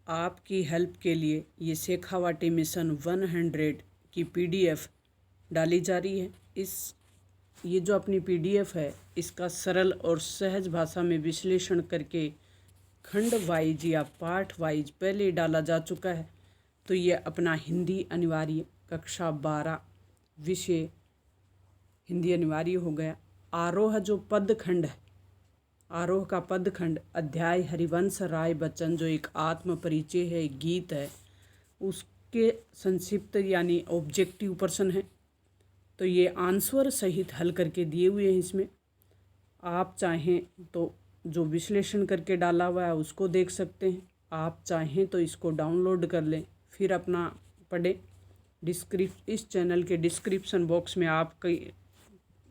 आपकी हेल्प के लिए ये शेखावाटी मिशन 100 की पीडीएफ डाली जा रही है। ये जो अपनी पीडीएफ है, इसका सरल और सहज भाषा में विश्लेषण करके खंड वाइज या पाठ वाइज पहले डाला जा चुका है। तो ये अपना हिंदी अनिवार्य कक्षा 12 विषय हिंदी अनिवार्य हो गया। आरोह जो पद खंड है, आरोह का पद खंड अध्याय हरिवंश राय बच्चन जो एक आत्म परिचय है, एक गीत है, उसके संक्षिप्त यानी ऑब्जेक्टिव प्रश्न है। तो ये आंसर सहित हल करके दिए हुए हैं। इसमें आप चाहें तो जो विश्लेषण करके डाला हुआ है उसको देख सकते हैं, आप चाहें तो इसको डाउनलोड कर लें फिर अपना पढ़ें। इस चैनल के डिस्क्रिप्शन बॉक्स में आपका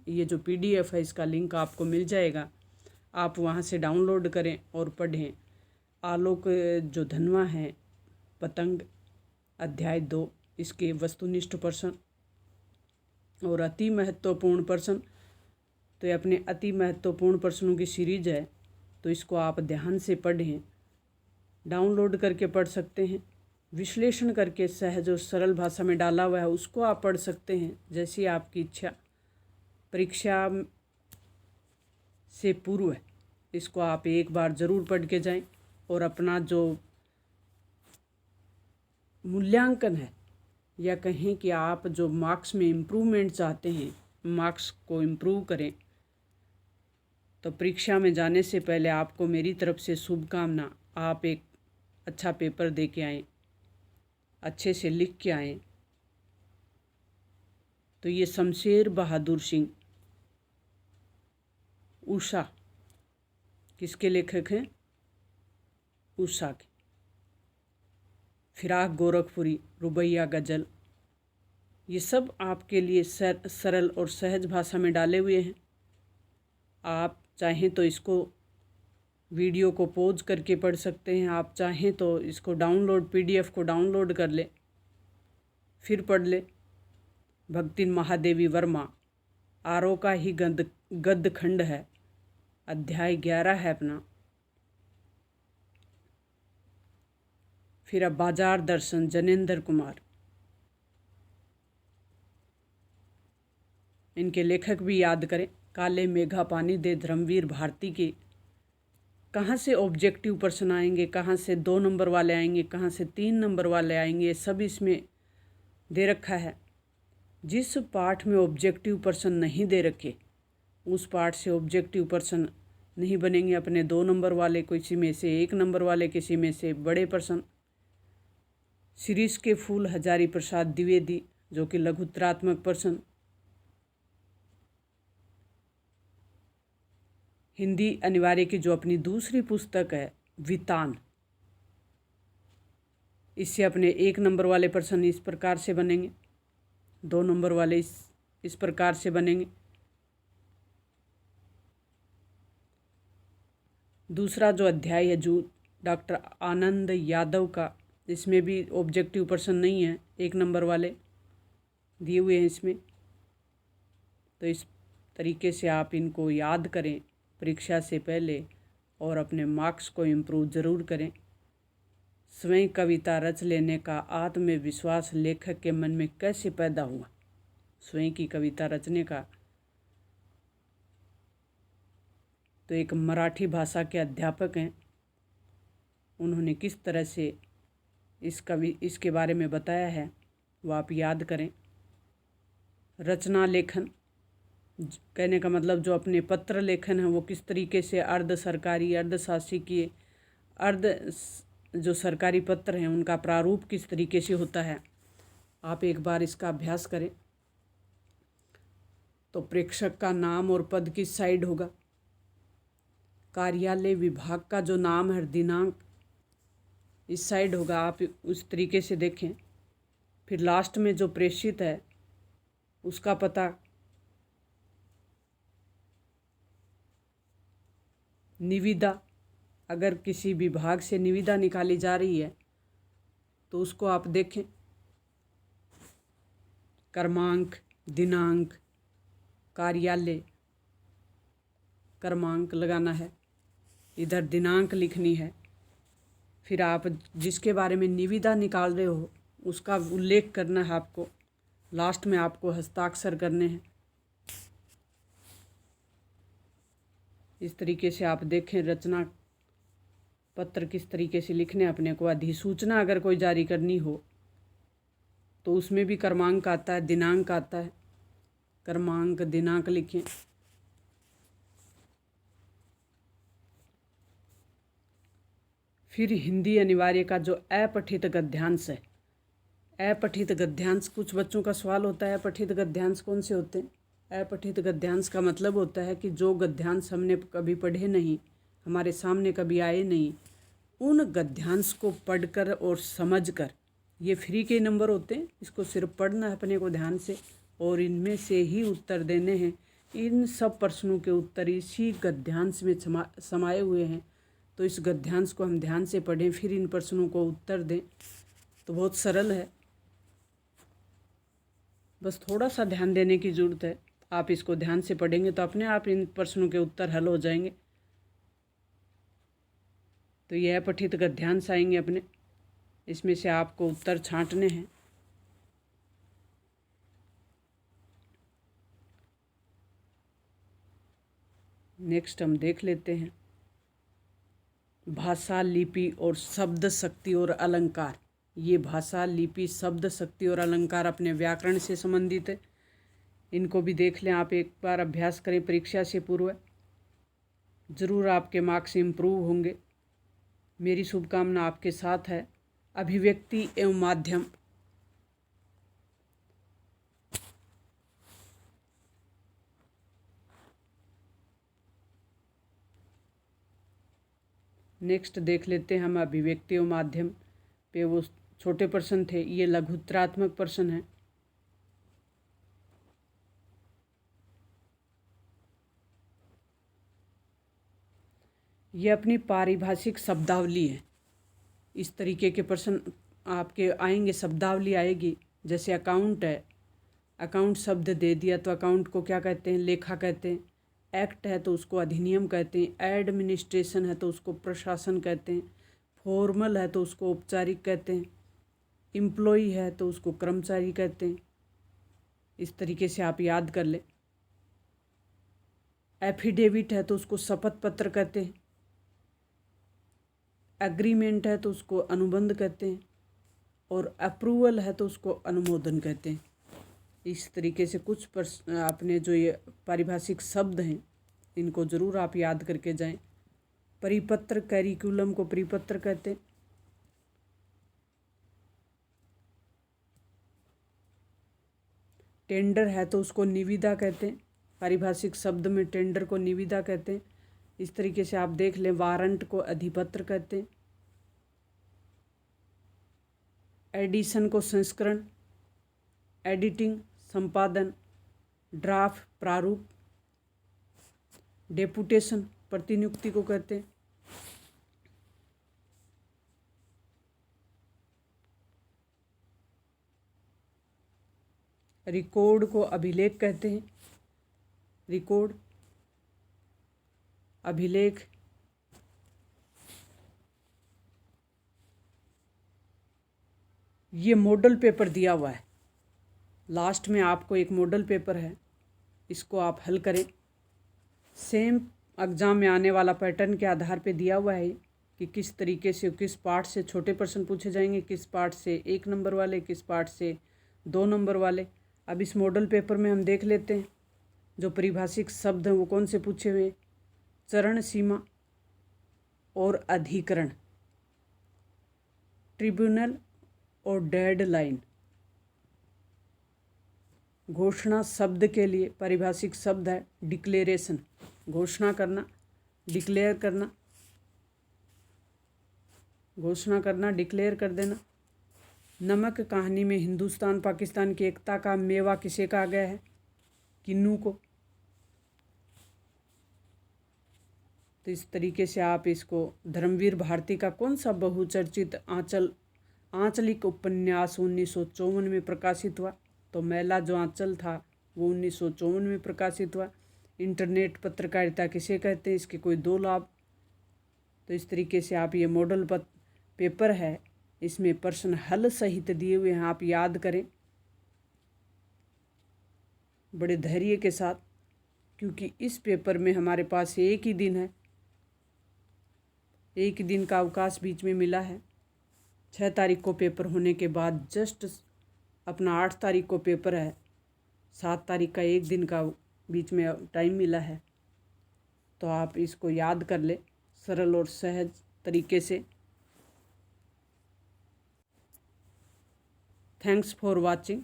ये जो पीडीएफ है इसका लिंक आपको मिल जाएगा, आप वहाँ से डाउनलोड करें और पढ़ें। आलोक जो धनवा है पतंग अध्याय 2 इसके वस्तुनिष्ठ प्रश्न और अति महत्वपूर्ण प्रश्न। तो ये अपने अति महत्वपूर्ण प्रश्नों की सीरीज है, तो इसको आप ध्यान से पढ़ें, डाउनलोड करके पढ़ सकते हैं। विश्लेषण करके सहज और सरल भाषा में डाला हुआ है उसको आप पढ़ सकते हैं, जैसी आपकी इच्छा। परीक्षा से पूर्व है, इसको आप एक बार ज़रूर पढ़ के जाएं और अपना जो मूल्यांकन है या कहें कि आप जो मार्क्स में इम्प्रूवमेंट चाहते हैं, मार्क्स को इम्प्रूव करें, तो परीक्षा में जाने से पहले आपको मेरी तरफ से शुभकामना। आप एक अच्छा पेपर दे के आएँ, अच्छे से लिख के आएँ। तो ये शमशेर बहादुर सिंह उषा किसके लेखक हैं? उषा के। फिराक गोरखपुरी रुबैया गज़ल, ये सब आपके लिए सरल और सहज भाषा में डाले हुए हैं। आप चाहें तो इसको वीडियो को पॉज करके पढ़ सकते हैं, आप चाहें तो इसको डाउनलोड पीडीएफ को डाउनलोड कर ले फिर पढ़ ले। भक्तिन महादेवी वर्मा आरोह का ही गद्य खंड है, अध्याय 11 है अपना। फिर अब बाजार दर्शन जनेंद्र कुमार, इनके लेखक भी याद करें। काले मेघा पानी दे धर्मवीर भारती के कहाँ से ऑब्जेक्टिव प्रश्न आएंगे, कहाँ से 2 नंबर वाले आएंगे, कहाँ से 3 नंबर वाले आएंगे, सब इसमें दे रखा है। जिस पाठ में ऑब्जेक्टिव प्रश्न नहीं दे रखे उस पाठ से ऑब्जेक्टिव प्रश्न नहीं बनेंगे। अपने 2 नंबर वाले, किसी में से 1 नंबर वाले, किसी में से बड़े प्रश्न। शिरीष के फूल हजारी प्रसाद द्विवेदी जो कि लघुत्तरात्मक प्रश्न। हिंदी अनिवार्य की जो अपनी दूसरी पुस्तक है वितान, इससे अपने 1 नंबर वाले प्रश्न इस प्रकार से बनेंगे, 2 नंबर वाले इस प्रकार से बनेंगे। दूसरा जो अध्याय है जो डॉक्टर आनंद यादव का, इसमें भी ऑब्जेक्टिव प्रश्न नहीं है, 1 नंबर वाले दिए हुए हैं इसमें। तो इस तरीके से आप इनको याद करें परीक्षा से पहले और अपने मार्क्स को इम्प्रूव ज़रूर करें। स्वयं कविता रच लेने का आत्मविश्वास लेखक के मन में कैसे पैदा हुआ? स्वयं की कविता रचने का तो एक मराठी भाषा के अध्यापक हैं, उन्होंने किस तरह से इसके बारे में बताया है वो आप याद करें। रचना लेखन कहने का मतलब जो अपने पत्र लेखन है वो किस तरीके से अर्ध सरकारी, अर्ध शासकीय, जो सरकारी पत्र हैं उनका प्रारूप किस तरीके से होता है, आप एक बार इसका अभ्यास करें। तो प्रेषक का नाम और पद किस साइड होगा? कार्यालय विभाग का जो नाम है दिनांक इस साइड होगा, आप उस तरीके से देखें। फिर लास्ट में जो प्रेषित है उसका पता, निविदा, अगर किसी विभाग से निविदा निकाली जा रही है तो उसको आप देखें। क्रमांक, दिनांक, कार्यालय, क्रमांक लगाना है, इधर दिनांक लिखनी है, फिर आप जिसके बारे में निविदा निकाल रहे हो उसका उल्लेख करना है आपको। लास्ट में आपको हस्ताक्षर करने हैं। इस तरीके से आप देखें रचना पत्र किस तरीके से लिखने अपने को। अधिसूचना अगर कोई जारी करनी हो तो उसमें भी क्रमांक आता है, दिनांक आता है। क्रमांक दिनांक लिखें। फिर हिंदी अनिवार्य का जो अपठित गद्यांश है, अपठित गद्यांश, कुछ बच्चों का सवाल होता है अपठित गद्यांश कौन से होते हैं। अपठित गद्यांश का मतलब होता है कि जो गद्यांश हमने कभी पढ़े नहीं, हमारे सामने कभी आए नहीं, उन गद्यांश को पढ़कर और समझकर, ये फ्री के नंबर होते हैं, इसको सिर्फ पढ़ना है अपने को ध्यान से और इनमें से ही उत्तर देने हैं। इन सब प्रश्नों के उत्तर इसी गद्यांश में समाये हुए हैं। तो इस गद्यांश को हम ध्यान से पढ़ें, फिर इन प्रश्नों को उत्तर दें। तो बहुत सरल है, बस थोड़ा सा ध्यान देने की ज़रूरत है। आप इसको ध्यान से पढ़ेंगे तो अपने आप इन प्रश्नों के उत्तर हल हो जाएंगे। तो यह पठित गद्यांश आएंगे अपने, इसमें से आपको उत्तर छांटने हैं। नेक्स्ट हम देख लेते हैं भाषा, लिपि और शब्द शक्ति और अलंकार। ये भाषा, लिपि, शब्द शक्ति और अलंकार अपने व्याकरण से संबंधित है। इनको भी देख लें आप, एक बार अभ्यास करें परीक्षा से पूर्व, ज़रूर आपके मार्क्स इम्प्रूव होंगे। मेरी शुभकामना आपके साथ है। अभिव्यक्ति एवं माध्यम, नेक्स्ट देख लेते हैं हम अभिव्यक्ति एवं माध्यम पे। वो छोटे प्रश्न थे, ये लघुत्तरात्मक प्रश्न है। ये अपनी पारिभाषिक शब्दावली है। इस तरीके के प्रश्न आपके आएंगे, शब्दावली आएगी। जैसे अकाउंट है, अकाउंट शब्द दे दिया तो अकाउंट को क्या कहते हैं, लेखा कहते हैं। एक्ट है तो उसको अधिनियम कहते हैं। एडमिनिस्ट्रेशन है तो उसको प्रशासन कहते हैं। फॉर्मल है तो उसको औपचारिक कहते हैं। एम्प्लॉई है तो उसको कर्मचारी कहते हैं। इस तरीके से आप याद कर लें। एफिडेविट है तो उसको शपथ पत्र कहते हैं। एग्रीमेंट है तो उसको अनुबंध कहते हैं। और अप्रूवल है तो उसको अनुमोदन कहते हैं। इस तरीके से कुछ आपने जो ये पारिभाषिक शब्द हैं इनको ज़रूर आप याद करके जाएं। परिपत्र, कैरिकुलम को परिपत्र कहते हैं। टेंडर है तो उसको निविदा कहते हैं। पारिभाषिक शब्द में टेंडर को निविदा कहते हैं। इस तरीके से आप देख लें। वारंट को अधिपत्र कहते हैं। एडिशन को संस्करण, एडिटिंग संपादन, ड्राफ्ट प्रारूप, डेपुटेशन प्रतिनियुक्ति को कहते हैं। रिकॉर्ड को अभिलेख कहते हैं। रिकॉर्ड, अभिलेख, ये मॉडल पेपर दिया हुआ है। लास्ट में आपको एक मॉडल पेपर है, इसको आप हल करें। सेम एग्ज़ाम में आने वाला पैटर्न के आधार पे दिया हुआ है कि किस तरीके से, किस पार्ट से छोटे प्रश्न पूछे जाएंगे, किस पार्ट से 1 नंबर वाले, किस पार्ट से 2 नंबर वाले। अब इस मॉडल पेपर में हम देख लेते हैं जो परिभाषिक शब्द हैं वो कौन से पूछे हुए। चरण सीमा और अधिकरण, ट्रिब्यूनल और डेडलाइन। घोषणा शब्द के लिए पारिभाषिक शब्द है डिक्लेरेशन, घोषणा करना, डिक्लेयर करना, घोषणा करना, डिक्लेयर कर देना। नमक कहानी में हिंदुस्तान पाकिस्तान की एकता का मेवा किसे कहा गया है, किन्नू को। तो इस तरीके से आप इसको, धर्मवीर भारती का कौन सा बहुचर्चित आंचलिक उपन्यास 1954 में प्रकाशित हुआ, तो मैला जो आंचल था वो 1954 में प्रकाशित हुआ। इंटरनेट पत्रकारिता किसे कहते हैं, इसके कोई 2 लाभ। तो इस तरीके से आप ये मॉडल पेपर है इसमें प्रश्न हल सहित दिए हुए हैं, आप याद करें बड़े धैर्य के साथ, क्योंकि इस पेपर में हमारे पास एक ही दिन है, एक ही दिन का अवकाश बीच में मिला है। 6 तारीख को पेपर होने के बाद जस्ट अपना 8 तारीख को पेपर है, 7 तारीख का एक दिन का बीच में टाइम मिला है। तो आप इसको याद कर ले सरल और सहज तरीके से। Thanks for watching.